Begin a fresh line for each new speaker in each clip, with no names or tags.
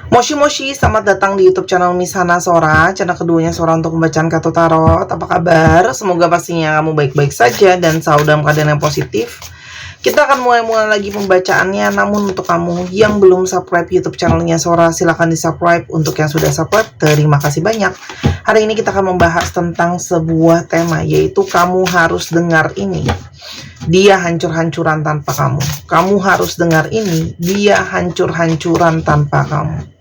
Moshi Moshi, selamat datang di YouTube channel Misana Sora, channel keduanya Sora untuk pembacaan kartu tarot. Apa kabar? Semoga pastinya kamu baik-baik saja dan selalu dalam keadaan yang positif. Kita akan mulai lagi pembacaannya, namun untuk kamu yang belum subscribe YouTube channelnya Sora, silahkan di-subscribe. Untuk yang sudah subscribe, terima kasih banyak. Hari ini kita akan membahas tentang sebuah tema, yaitu kamu harus dengar ini. Dia hancur-hancuran tanpa kamu. Kamu harus dengar ini, dia hancur-hancuran tanpa kamu.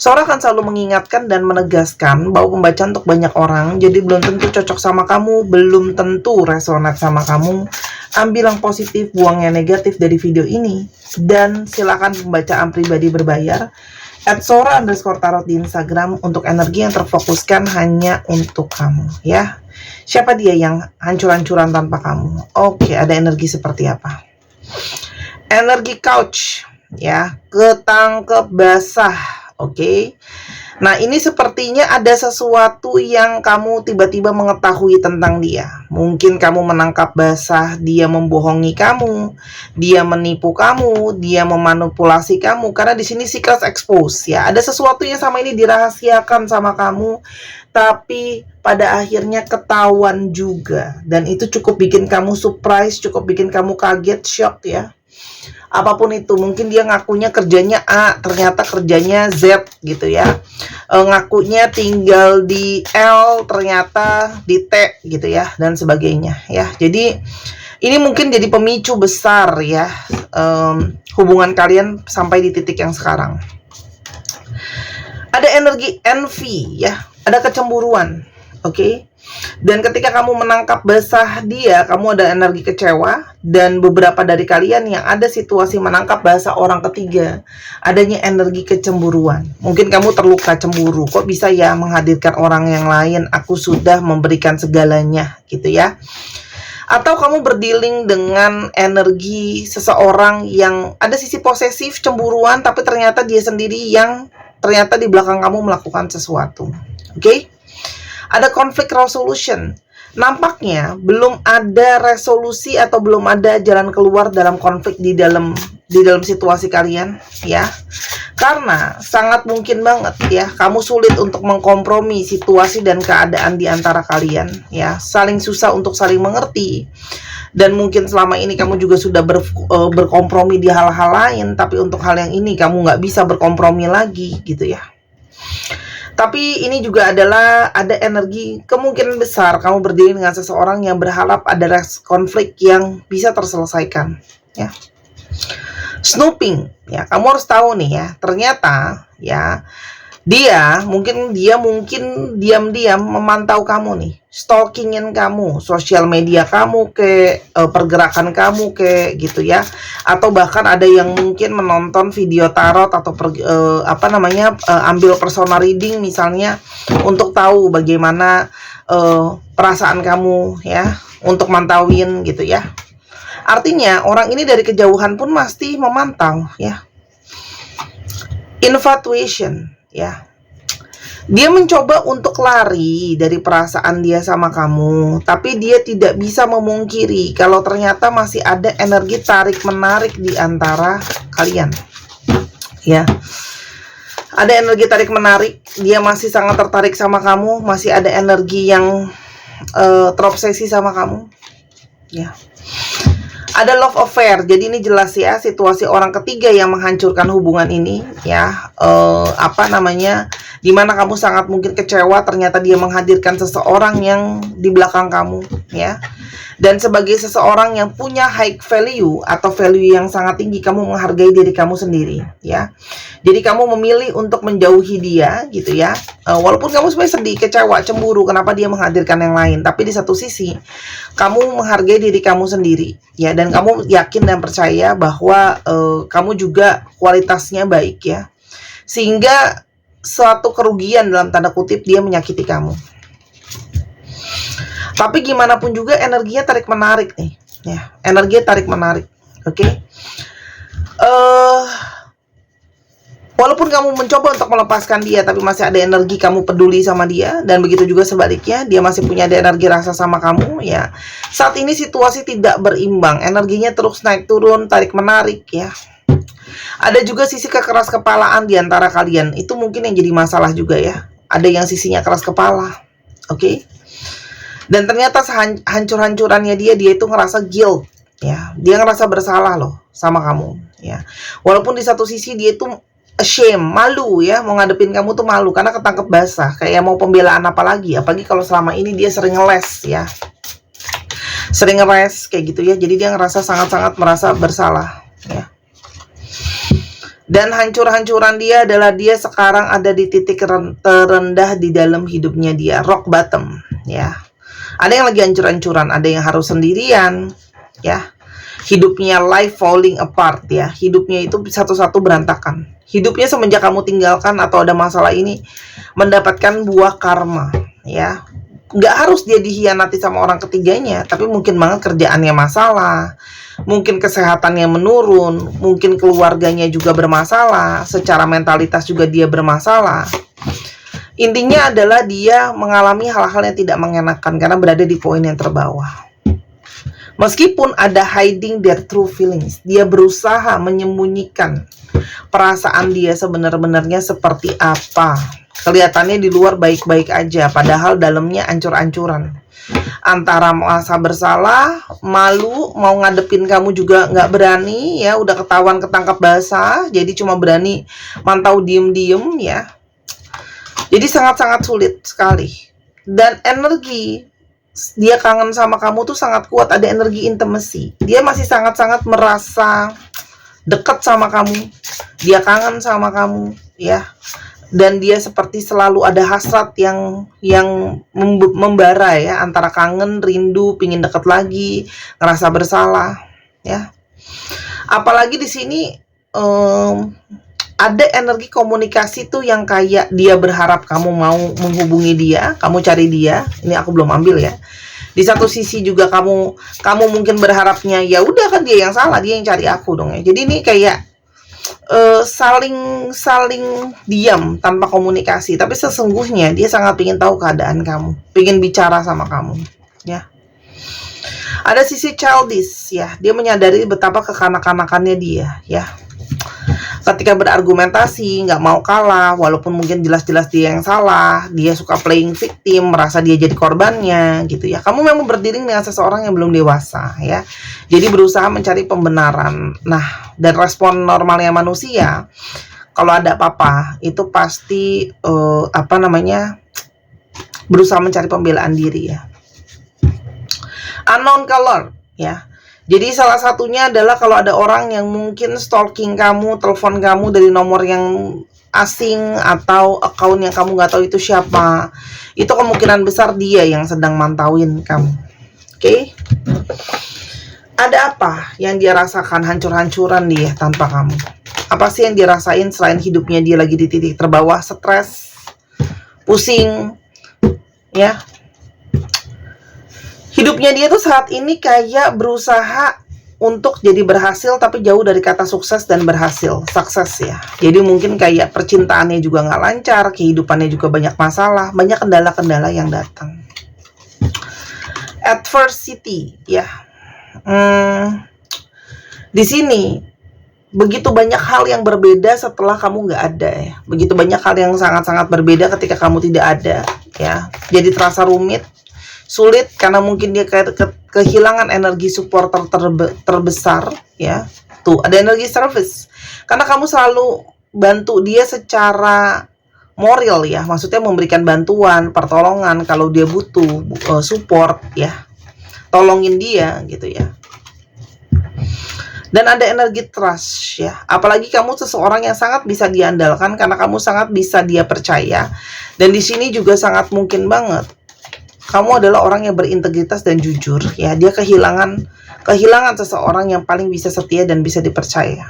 Sora akan selalu mengingatkan dan menegaskan bahwa pembacaan untuk banyak orang, jadi belum tentu cocok sama kamu, belum tentu resonate sama kamu. Ambil yang positif, buang yang negatif dari video ini, dan silakan pembacaan pribadi berbayar @sora_tarot di Instagram untuk energi yang terfokuskan hanya untuk kamu, ya. Siapa dia yang hancur-hancuran tanpa kamu? Oke, ada energi seperti apa? Energi couch, ya, ketangkep basah. Oke. Nah, ini sepertinya ada sesuatu yang kamu tiba-tiba mengetahui tentang dia. Mungkin kamu menangkap basah, dia membohongi kamu, dia menipu kamu, dia memanipulasi kamu. Karena di sini secret expose, ya. Ada sesuatu yang sama ini dirahasiakan sama kamu, tapi pada akhirnya ketahuan juga. Dan itu cukup bikin kamu surprise, cukup bikin kamu kaget, shock, ya. Apapun itu, mungkin dia ngakunya kerjanya A, ternyata kerjanya Z gitu ya. Ngakunya tinggal di L, ternyata di T gitu ya, dan sebagainya ya. Jadi ini mungkin jadi pemicu besar ya, hubungan kalian sampai di titik yang sekarang. Ada energi envy ya, ada kecemburuan, oke? Dan ketika kamu menangkap basah dia, kamu ada energi kecewa. Dan beberapa dari kalian yang ada situasi menangkap basah orang ketiga, adanya energi kecemburuan. Mungkin kamu terluka cemburu, kok bisa ya menghadirkan orang yang lain, aku sudah memberikan segalanya gitu ya. Atau kamu berdealing dengan energi seseorang yang ada sisi posesif, cemburuan, tapi ternyata dia sendiri yang ternyata di belakang kamu melakukan sesuatu, oke? Ada konflik resolution. Nampaknya belum ada resolusi atau belum ada jalan keluar dalam konflik di dalam situasi kalian ya. Karena sangat mungkin banget ya, kamu sulit untuk mengkompromi situasi dan keadaan di antara kalian ya. Saling susah untuk saling mengerti. Dan mungkin selama ini kamu juga sudah berkompromi di hal-hal lain, tapi untuk hal yang ini kamu nggak bisa berkompromi lagi gitu ya. Tapi ini juga adalah ada energi kemungkinan besar kamu berdiri dengan seseorang yang berharap ada konflik yang bisa terselesaikan ya. Snooping ya, kamu harus tahu nih ya, ternyata ya dia mungkin diam-diam memantau kamu nih, stalkingin kamu, sosial media kamu ke pergerakan kamu ke gitu ya. Atau bahkan ada yang mungkin menonton video tarot atau ambil personal reading misalnya untuk tahu bagaimana perasaan kamu ya, untuk mantauin gitu ya. Artinya orang ini dari kejauhan pun pasti memantau ya. Infatuation ya, dia mencoba untuk lari dari perasaan dia sama kamu, tapi dia tidak bisa memungkiri kalau ternyata masih ada energi tarik-menarik di antara kalian ya. Ada energi tarik-menarik, dia masih sangat tertarik sama kamu, masih ada energi yang terobsesi sama kamu ya. Ada love affair, jadi ini jelas ya, situasi orang ketiga yang menghancurkan hubungan ini ya. Dimana kamu sangat mungkin kecewa, ternyata dia menghadirkan seseorang yang di belakang kamu ya. Dan sebagai seseorang yang punya high value atau value yang sangat tinggi, kamu menghargai diri kamu sendiri ya. Jadi kamu memilih untuk menjauhi dia gitu ya. Walaupun kamu sebenarnya sedih, kecewa, cemburu kenapa dia menghadirkan yang lain, tapi di satu sisi kamu menghargai diri kamu sendiri ya, dan kamu yakin dan percaya bahwa kamu juga kualitasnya baik ya. Sehingga suatu kerugian dalam tanda kutip dia menyakiti kamu. Tapi gimana pun juga energinya tarik menarik nih ya, energinya tarik menarik, oke? Walaupun kamu mencoba untuk melepaskan dia, tapi masih ada energi kamu peduli sama dia, dan begitu juga sebaliknya, dia masih punya ada energi rasa sama kamu ya. Saat ini situasi tidak berimbang, energinya terus naik turun, tarik menarik ya. Ada juga sisi kekeras kepalaan di antara kalian. Itu mungkin yang jadi masalah juga ya. Ada yang sisinya keras kepala. Oke. Dan ternyata hancur-hancurannya dia itu ngerasa guilt ya. Dia ngerasa bersalah loh sama kamu ya. Walaupun di satu sisi dia itu ashamed, malu ya, mau ngadepin kamu tuh malu karena ketangkep basah, kayak mau pembelaan apa lagi, apalagi kalau selama ini dia sering ngeles ya. Sering ngeles kayak gitu ya. Jadi dia ngerasa sangat-sangat merasa bersalah ya. Dan hancur-hancuran dia adalah dia sekarang ada di titik terendah di dalam hidupnya dia, rock bottom ya. Ada yang lagi hancur-hancuran, ada yang harus sendirian ya. Hidupnya life falling apart ya. Hidupnya itu satu-satu berantakan. Hidupnya semenjak kamu tinggalkan atau ada masalah ini mendapatkan buah karma ya. Nggak harus dia dihianati sama orang ketiganya, tapi mungkin banget kerjaannya masalah, mungkin kesehatannya menurun, mungkin keluarganya juga bermasalah, secara mentalitas juga dia bermasalah. Intinya adalah dia mengalami hal-hal yang tidak mengenakan karena berada di poin yang terbawah. Meskipun ada hiding their true feelings, dia berusaha menyembunyikan perasaan dia sebenarnya seperti apa. Kelihatannya di luar baik-baik aja, padahal dalamnya ancur-ancuran. Antara merasa bersalah, malu, mau ngadepin kamu juga nggak berani ya, udah ketahuan ketangkap basah, jadi cuma berani mantau diem-diem ya. Jadi sangat-sangat sulit sekali. Dan energi dia kangen sama kamu tuh sangat kuat, ada energi intimacy. Dia masih sangat-sangat merasa dekat sama kamu. Dia kangen sama kamu ya. Dan dia seperti selalu ada hasrat yang membara ya, antara kangen, rindu, pingin deket lagi, ngerasa bersalah ya. Apalagi di sini ada energi komunikasi tuh yang kayak dia berharap kamu mau menghubungi dia, kamu cari dia. Ini aku belum ambil ya. Di satu sisi juga kamu mungkin berharapnya ya udah kan dia yang salah, dia yang cari aku dong ya. Jadi ini kayak saling diam tanpa komunikasi, tapi sesungguhnya dia sangat ingin tahu keadaan kamu, ingin bicara sama kamu ya. Ada sisi childish ya, dia menyadari betapa kekanak-kanakannya dia ya. Ketika berargumentasi, nggak mau kalah, walaupun mungkin jelas-jelas dia yang salah, dia suka playing victim, merasa dia jadi korbannya gitu ya. Kamu memang berdiri dengan seseorang yang belum dewasa ya. Jadi berusaha mencari pembenaran. Nah, dan respon normalnya manusia, kalau ada apa-apa, itu pasti berusaha mencari pembelaan diri ya. Unknown color ya. Jadi salah satunya adalah kalau ada orang yang mungkin stalking kamu, telepon kamu dari nomor yang asing atau akun yang kamu nggak tahu itu siapa, itu kemungkinan besar dia yang sedang mantauin kamu. Oke? Ada apa yang dia rasakan hancur-hancuran dia tanpa kamu? Apa sih yang dia rasain selain hidupnya dia lagi di titik terbawah, stres, pusing, ya? Hidupnya dia tuh saat ini kayak berusaha untuk jadi berhasil, tapi jauh dari kata sukses dan berhasil, sukses ya. Jadi mungkin kayak percintaannya juga nggak lancar, kehidupannya juga banyak masalah, banyak kendala-kendala yang datang. Adversity ya. Di sini begitu banyak hal yang berbeda setelah kamu nggak ada ya. Begitu banyak hal yang sangat-sangat berbeda ketika kamu tidak ada ya. Jadi terasa rumit, sulit karena mungkin dia kehilangan energi support terbesar ya. Tuh ada energi service karena kamu selalu bantu dia secara moral ya, maksudnya memberikan bantuan, pertolongan kalau dia butuh support ya, tolongin dia gitu ya. Dan ada energi trust ya, apalagi kamu seseorang yang sangat bisa diandalkan karena kamu sangat bisa dia percaya. Dan di sini juga sangat mungkin banget kamu adalah orang yang berintegritas dan jujur ya. Dia kehilangan seseorang yang paling bisa setia dan bisa dipercaya.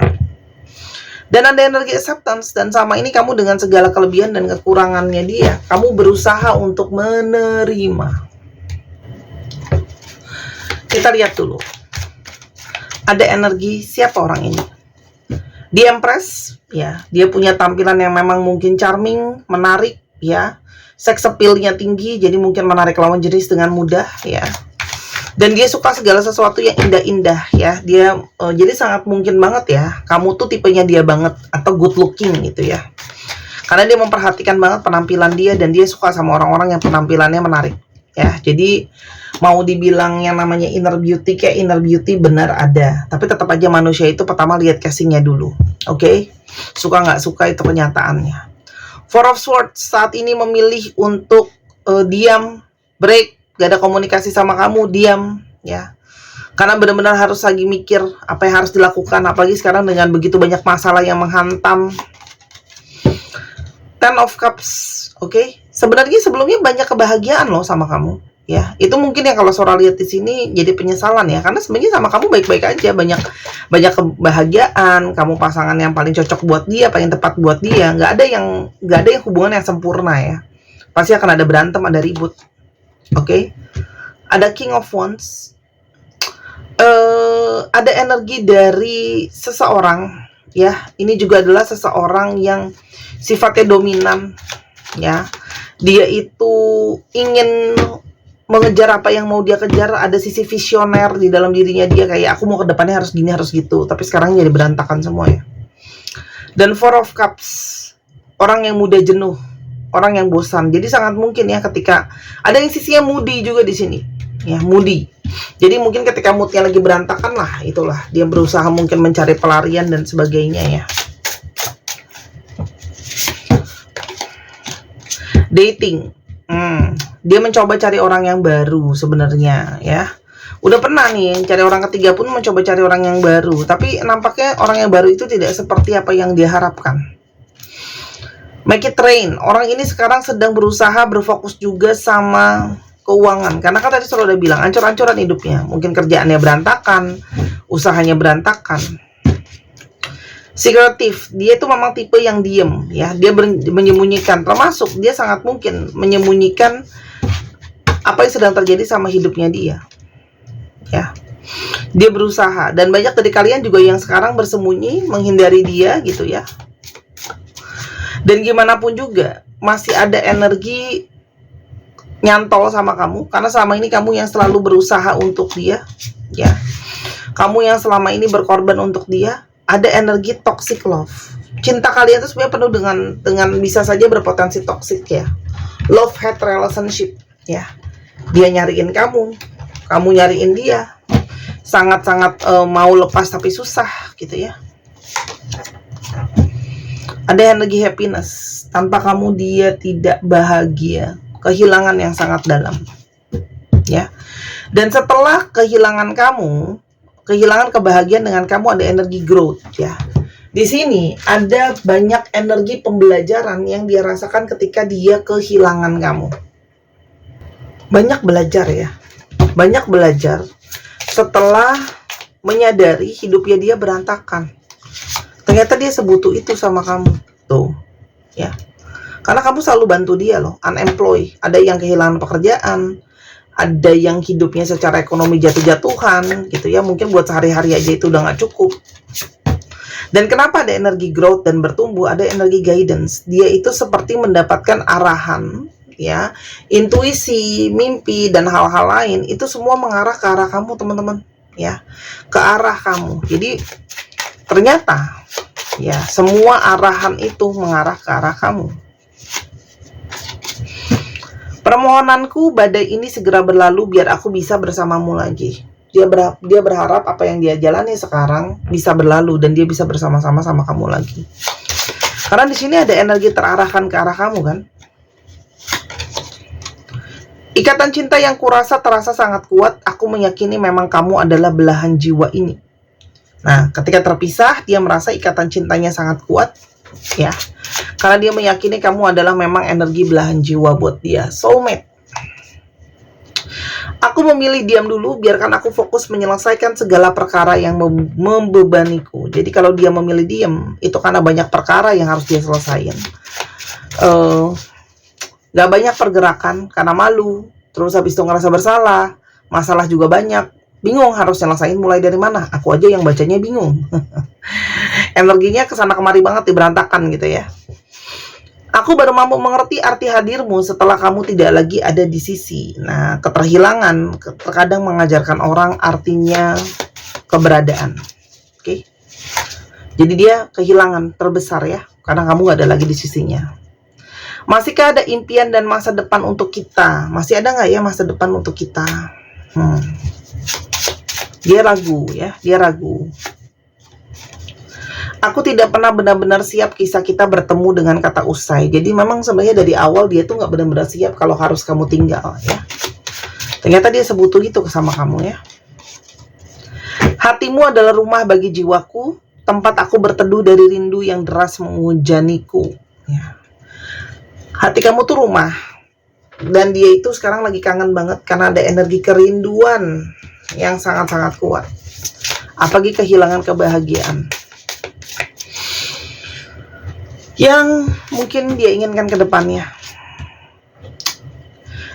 Dan ada energi acceptance, dan sama ini kamu dengan segala kelebihan dan kekurangannya dia, kamu berusaha untuk menerima. Kita lihat dulu. Ada energi siapa orang ini? Dia Empress ya, dia punya tampilan yang memang mungkin charming, menarik ya. Sex appeal-nya tinggi, jadi mungkin menarik lawan jenis dengan mudah ya. Dan dia suka segala sesuatu yang indah-indah ya. Dia jadi sangat mungkin banget ya kamu tuh tipenya dia banget, atau good looking gitu ya. Karena dia memperhatikan banget penampilan dia, dan dia suka sama orang-orang yang penampilannya menarik ya. Jadi mau dibilang yang namanya inner beauty, kayak inner beauty benar ada, tapi tetap aja manusia itu pertama lihat casingnya dulu. Oke? Suka nggak suka itu kenyataannya. Four of Swords saat ini memilih untuk diam, break, gak ada komunikasi sama kamu, diam ya. Karena benar-benar harus lagi mikir apa yang harus dilakukan, apalagi sekarang dengan begitu banyak masalah yang menghantam. Ten of Cups, oke? Sebenarnya sebelumnya banyak kebahagiaan loh sama kamu, ya. Itu mungkin yang kalau Sora lihat di sini jadi penyesalan ya, karena sebenarnya sama kamu baik-baik aja, banyak kebahagiaan, kamu pasangan yang paling cocok buat dia, paling tepat buat dia. Nggak ada yang hubungan yang sempurna ya. Pasti akan ada berantem, ada ribut, oke? Ada King of Wands, ada energi dari seseorang ya. Ini juga adalah seseorang yang sifatnya dominan ya. Dia itu ingin mengejar apa yang mau dia kejar. Ada sisi visioner di dalam dirinya dia, kayak aku mau ke depannya harus gini, harus gitu. Tapi sekarang jadi berantakan semua ya. Dan Four of Cups, orang yang mudah jenuh, orang yang bosan. Jadi sangat mungkin ya ketika ada yang sisinya moody juga di sini ya, moody. Jadi mungkin ketika moodnya lagi berantakan lah, itulah dia berusaha mungkin mencari pelarian dan sebagainya ya. Dating, dia mencoba cari orang yang baru sebenarnya ya. Udah pernah nih cari orang ketiga, pun mencoba cari orang yang baru, tapi nampaknya orang yang baru itu tidak seperti apa yang dia harapkan. Make it rain, orang ini sekarang sedang berusaha berfokus juga sama keuangan, karena kan tadi sudah bilang ancur-ancuran hidupnya, mungkin kerjaannya berantakan, usahanya berantakan. Secretive, dia itu memang tipe yang diem ya, dia menyembunyikan, termasuk dia sangat mungkin menyembunyikan apa yang sedang terjadi sama hidupnya dia ya. Dia berusaha, dan banyak dari kalian juga yang sekarang bersembunyi menghindari dia gitu ya. Dan gimana pun juga masih ada energi nyantol sama kamu, karena selama ini kamu yang selalu berusaha untuk dia ya. Kamu yang selama ini berkorban untuk dia. Ada energi toxic love. Cinta kalian itu sebenarnya penuh dengan bisa saja berpotensi toxic ya. Love hate relationship ya. Dia nyariin kamu, kamu nyariin dia. Sangat-sangat mau lepas tapi susah gitu ya. Ada energi happiness. Tanpa kamu dia tidak bahagia. Kehilangan yang sangat dalam ya. Dan setelah kehilangan kamu, kehilangan kebahagiaan dengan kamu, ada energi growth ya. Di sini ada banyak energi pembelajaran yang dia rasakan ketika dia kehilangan kamu. Banyak belajar ya. Banyak belajar setelah menyadari hidupnya dia berantakan. Ternyata dia sebutuh itu sama kamu. Tuh ya. Karena kamu selalu bantu dia loh, unemployed. Ada yang kehilangan pekerjaan, ada yang hidupnya secara ekonomi jatuh-jatuhan gitu ya. Mungkin buat sehari-hari aja itu udah gak cukup. Dan kenapa ada energi growth dan bertumbuh? Ada energi guidance. Dia itu seperti mendapatkan arahan ya, intuisi, mimpi, dan hal-hal lain. Itu semua mengarah ke arah kamu teman-teman ya, ke arah kamu. Jadi ternyata ya, semua arahan itu mengarah ke arah kamu. Permohonanku, badai ini segera berlalu biar aku bisa bersamamu lagi. Dia berharap apa yang dia jalani sekarang bisa berlalu dan dia bisa bersama-sama sama kamu lagi. Karena di sini ada energi terarahkan ke arah kamu kan. Ikatan cinta yang kurasa terasa sangat kuat. Aku meyakini memang kamu adalah belahan jiwa ini. Nah, ketika terpisah, dia merasa ikatan cintanya sangat kuat ya. Karena dia meyakini kamu adalah memang energi belahan jiwa buat dia, soulmate. Aku memilih diam dulu, biarkan aku fokus menyelesaikan segala perkara yang membebaniku. Jadi kalau dia memilih diam, itu karena banyak perkara yang harus dia selesaikan. Gak banyak pergerakan karena malu, terus habis itu ngerasa bersalah, masalah juga banyak, bingung harus nyelesain mulai dari mana. Aku aja yang bacanya bingung. Energinya kesana kemari banget, berantakan gitu ya. Aku baru mampu mengerti arti hadirmu setelah kamu tidak lagi ada di sisi. Nah, keterhilangan terkadang mengajarkan orang artinya keberadaan. Oke. Jadi dia kehilangan terbesar ya, karena kamu gak ada lagi di sisinya. Masihkah ada impian dan masa depan untuk kita? Masih ada gak ya masa depan untuk kita? Dia ragu ya, dia ragu. Aku tidak pernah benar-benar siap kisah kita bertemu dengan kata usai. Jadi memang sebenarnya dari awal dia tuh nggak benar-benar siap kalau harus kamu tinggal ya. Ternyata dia sebutuh itu sama kamu ya. Hatimu adalah rumah bagi jiwaku, tempat aku berteduh dari rindu yang deras menghujaniku ya. Hati kamu tuh rumah, dan dia itu sekarang lagi kangen banget karena ada energi kerinduan yang sangat-sangat kuat, apalagi kehilangan kebahagiaan yang mungkin dia inginkan ke depannya.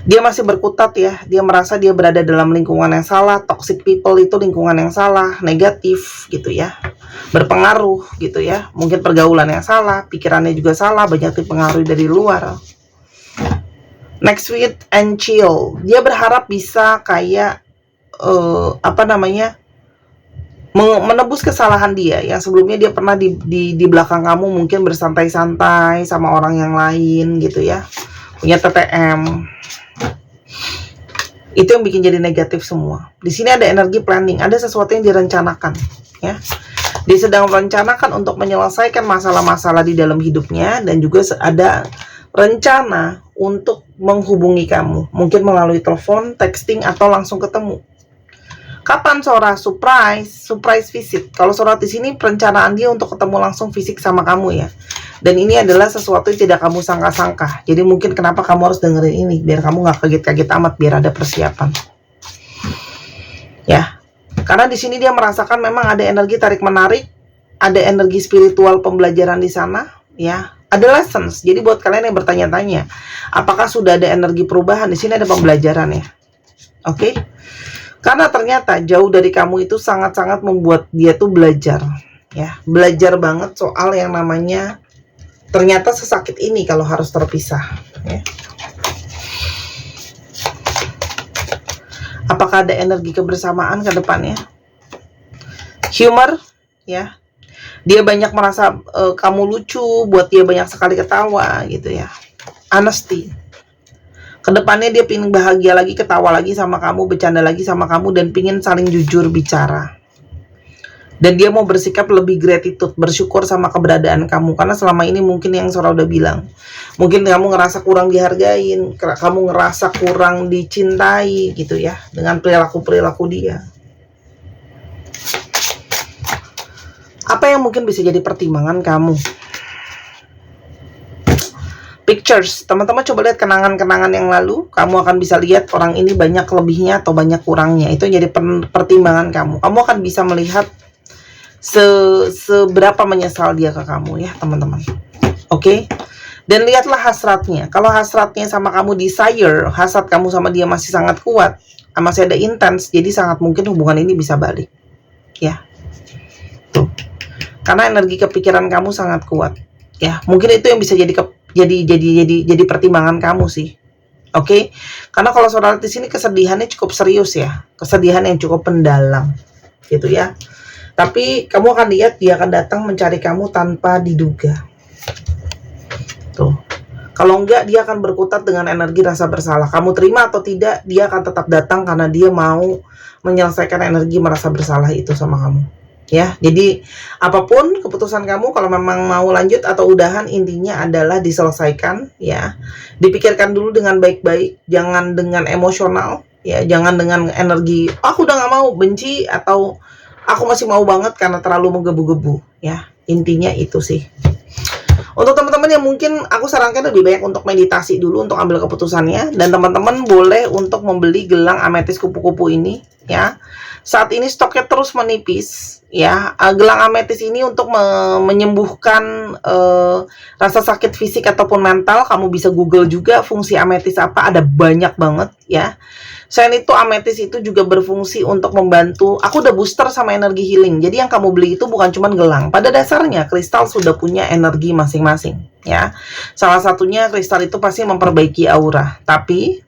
Dia masih berkutat ya, dia merasa dia berada dalam lingkungan yang salah, toxic people itu lingkungan yang salah, negatif gitu ya, berpengaruh gitu ya, mungkin pergaulan yang salah, pikirannya juga salah, banyak dipengaruhi dari luar. Next week and chill, dia berharap bisa kayak menebus kesalahan dia yang sebelumnya dia pernah di belakang kamu mungkin bersantai-santai sama orang yang lain gitu ya, punya TTM. Itu yang bikin jadi negatif semua. Di sini ada energi planning, ada sesuatu yang direncanakan ya. Dia sedang merencanakan untuk menyelesaikan masalah-masalah di dalam hidupnya, dan juga ada rencana untuk menghubungi kamu, mungkin melalui telepon, texting, atau langsung ketemu. Kapan Sora? Surprise visit. Kalau Sora di sini perencanaan dia untuk ketemu langsung fisik sama kamu ya. Dan ini adalah sesuatu yang tidak kamu sangka-sangka. Jadi mungkin kenapa kamu harus dengerin ini, biar kamu nggak kaget-kaget amat, biar ada persiapan. Ya. Karena di sini dia merasakan memang ada energi tarik menarik, ada energi spiritual pembelajaran di sana, ya. Ada lessons. Jadi buat kalian yang bertanya-tanya, apakah sudah ada energi perubahan? Di sini ada pembelajaran ya. Oke? Karena ternyata jauh dari kamu itu sangat-sangat membuat dia tuh belajar ya, belajar banget soal yang namanya ternyata sesakit ini kalau harus terpisah ya. Apakah ada energi kebersamaan ke depannya? Humor ya, dia banyak merasa kamu lucu, buat dia banyak sekali ketawa gitu ya. Honesty, kedepannya dia pingin bahagia lagi, ketawa lagi sama kamu, bercanda lagi sama kamu, dan pingin saling jujur bicara. Dan dia mau bersikap lebih gratitude, bersyukur sama keberadaan kamu. Karena selama ini mungkin yang Sora udah bilang, mungkin kamu ngerasa kurang dihargain, kamu ngerasa kurang dicintai gitu ya, dengan perilaku-perilaku dia. Apa yang mungkin bisa jadi pertimbangan kamu? Pictures, teman-teman coba lihat kenangan-kenangan yang lalu, kamu akan bisa lihat orang ini banyak lebihnya atau banyak kurangnya. Itu jadi pertimbangan kamu. Kamu akan bisa melihat seberapa menyesal dia ke kamu ya teman-teman. Oke? Dan lihatlah hasratnya. Kalau hasratnya sama kamu desire, hasrat kamu sama dia masih sangat kuat, masih ada intens, jadi sangat mungkin hubungan ini bisa balik. Ya. Tuh. Karena energi kepikiran kamu sangat kuat. Ya, mungkin itu yang bisa jadi pertimbangan kamu sih. Oke? Karena kalau saudara di sini kesedihannya cukup serius ya. Kesedihan yang cukup mendalam. Gitu ya. Tapi kamu akan lihat dia akan datang mencari kamu tanpa diduga. Tuh. Kalau enggak, dia akan berkutat dengan energi rasa bersalah. Kamu terima atau tidak, dia akan tetap datang karena dia mau menyelesaikan energi merasa bersalah itu sama kamu. Ya, jadi apapun keputusan kamu, kalau memang mau lanjut atau udahan, intinya adalah diselesaikan ya. Dipikirkan dulu dengan baik-baik, jangan dengan emosional ya, jangan dengan energi aku udah nggak mau, benci, atau aku masih mau banget karena terlalu menggebu-gebu ya. Intinya itu sih. Untuk teman-teman yang mungkin aku sarankan lebih banyak untuk meditasi dulu untuk ambil keputusannya, dan teman-teman boleh untuk membeli gelang ametis kupu-kupu ini ya. Saat ini stoknya terus menipis ya. Gelang ametis ini untuk menyembuhkan rasa sakit fisik ataupun mental. Kamu bisa Google juga fungsi ametis apa, ada banyak banget ya. Selain itu ametis itu juga berfungsi untuk membantu. Aku udah booster sama energi healing. Jadi yang kamu beli itu bukan cuma gelang. Pada dasarnya kristal sudah punya energi masing-masing ya. Salah satunya kristal itu pasti memperbaiki aura. Tapi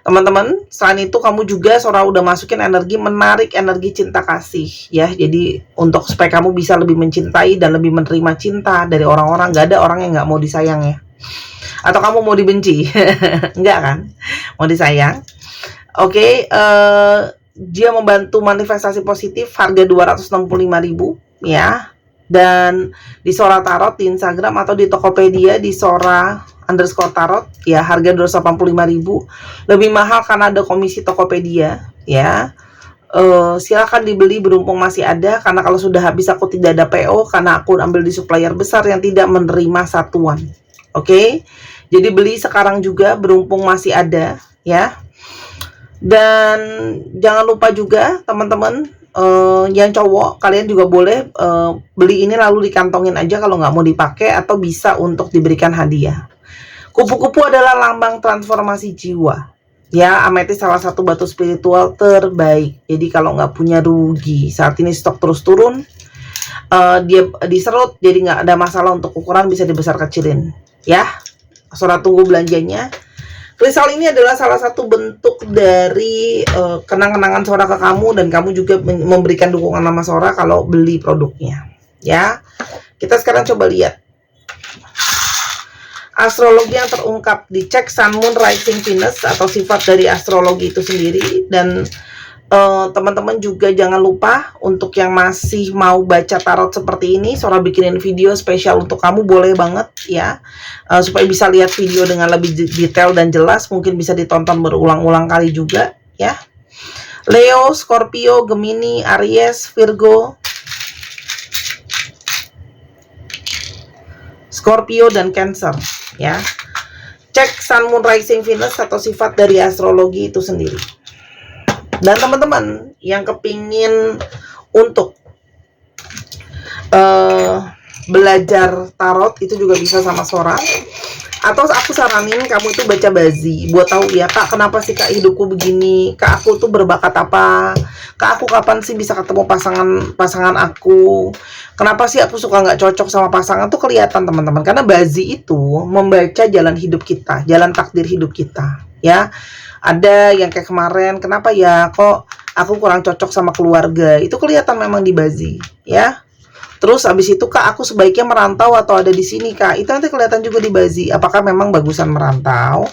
teman-teman, selain itu kamu juga Sora udah masukin energi, menarik energi cinta kasih ya. Jadi untuk supaya kamu bisa lebih mencintai dan lebih menerima cinta dari orang-orang. Gak ada orang yang gak mau disayang ya. Atau kamu mau dibenci? Enggak kan? Mau disayang. Oke, dia membantu manifestasi positif, harga 265.000 ya. Dan di Sora Tarot di Instagram atau di Tokopedia di Sora_tarot ya, harga 285.000. Lebih mahal karena ada komisi Tokopedia ya. Silakan dibeli berhubung masih ada, karena kalau sudah habis aku tidak ada PO karena aku ambil di supplier besar yang tidak menerima satuan. Oke. Jadi beli sekarang juga berhubung masih ada ya. Dan jangan lupa juga teman-teman, yang cowok, kalian juga boleh beli ini lalu dikantongin aja kalau nggak mau dipakai, atau bisa untuk diberikan hadiah. Kupu-kupu adalah lambang transformasi jiwa ya. Ametis salah satu batu spiritual terbaik. Jadi kalau nggak punya rugi. Saat ini stok terus turun, dia diserut, jadi nggak ada masalah untuk ukuran, bisa dibesar kecilin ya. Sora tunggu belanjanya. Kristal ini adalah salah satu bentuk dari kenang-kenangan Sora ke kamu, dan kamu juga memberikan dukungan sama Sora kalau beli produknya ya. Kita sekarang coba lihat astrologi yang terungkap. Dicek Sun, Moon, Rising, Venus atau sifat dari astrologi itu sendiri. Dan teman-teman juga jangan lupa untuk yang masih mau baca tarot seperti ini, Sora bikinin video spesial untuk kamu, boleh banget ya, supaya bisa lihat video dengan lebih detail dan jelas. Mungkin bisa ditonton berulang-ulang kali juga ya. Leo, Scorpio, Gemini, Aries, Virgo, Scorpio dan Cancer ya. Cek Sun, Moon, Rising, Venus atau sifat dari astrologi itu sendiri. Dan teman-teman yang kepingin untuk belajar tarot itu juga bisa sama Sora. Atau aku saranin kamu itu baca Bazi buat tahu ya, Kak, kenapa sih Kak hidupku begini, Kak aku tuh berbakat apa, Kak aku kapan sih bisa ketemu pasangan aku, kenapa sih aku suka nggak cocok sama pasangan. Tuh kelihatan teman-teman, karena Bazi itu membaca jalan hidup kita, jalan takdir hidup kita ya. Ada yang kayak kemarin, kenapa ya kok aku kurang cocok sama keluarga, itu kelihatan memang di Bazi ya. Terus abis itu, Kak aku sebaiknya merantau atau ada di sini Kak, itu nanti kelihatan juga di Bazi, apakah memang bagusan merantau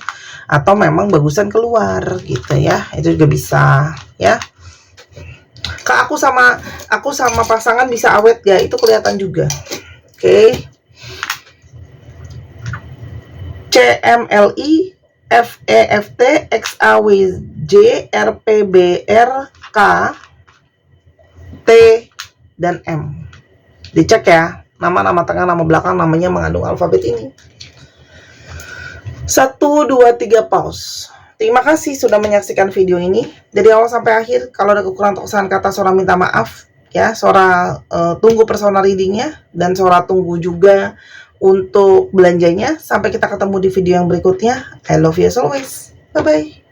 atau memang bagusan keluar gitu ya. Itu juga bisa ya. Kak aku sama pasangan bisa awet ya, itu kelihatan juga. Oke. CMLI FEFT XAWJ RPBR K T dan M. Dicek ya, nama tengah, nama belakang, namanya mengandung alfabet ini. 1, 2, 3 pause. Terima kasih sudah menyaksikan video ini dari awal sampai akhir. Kalau ada kekurangan atau kesalahan kata, Sora minta maaf ya. Sora tunggu personal readingnya, dan Sora tunggu juga untuk belanjanya. Sampai kita ketemu di video yang berikutnya. I love you as always. Bye-bye.